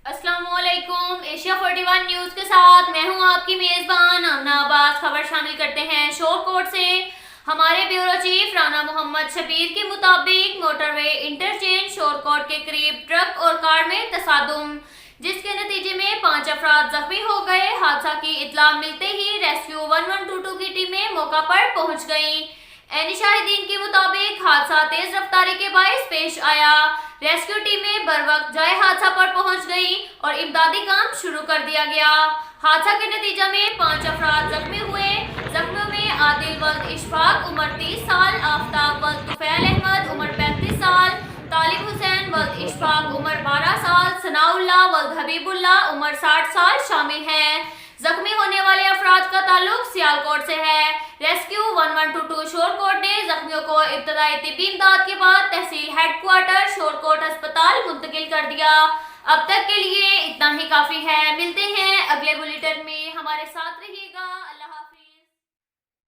अस्सलामुअलैकुम। Asia 41 news के साथ मैं हूं आपकी मेजबान आमना अब्बास। खबर शामिल करते हैं शोरकोट से। हमारे ब्यूरो चीफ राना मोहम्मद शबीर के मुताबिक मोटरवे इंटरचेंज शोरकोट के करीब ट्रक और कार में तसादुम, जिसके नतीजे में 5 अफराद जख्मी हो गए। हादसा की इत्ला मिलते ही रेस्क्यू 1122 की टीमें मौका पर पहुंच गईं। एनी शाहिदीन के मुताबिक हादसा तेज रफ्तारी के बायस पेश आया। रेस्क्यू टीमें बर वक्त जाए हादसा पर पहुंच गई और इमदादी काम शुरू कर दिया गया। हादसा के नतीजे में 5 अफराद जख्मी हुए। जख्मियों में आदिल वल्द इशफाक उम्र 30 साल, आफ्ताब वल्द तुफैल अहमद उम्र 35 साल, तालिब हुसैन वल्द इशफाक उम्र 12 साल, सनाउल्लाह वल्द हबीबुल्लाह उम्र 60 साल शामिल हैं। जख्मी होने वाले अफराद का ताल्लुक सियालकोट से है। रेस्क्यू 1122 शोरकोट ने जख्मियों को इब्तदाई तिब्बी इमदाद के बाद तहसील हेडक्वार्टर शोरकोट अस्पताल मुंतकिल कर दिया। अब तक के लिए इतना ही काफी है। मिलते हैं अगले बुलेटिन में, हमारे साथ रहिएगा। अल्लाह।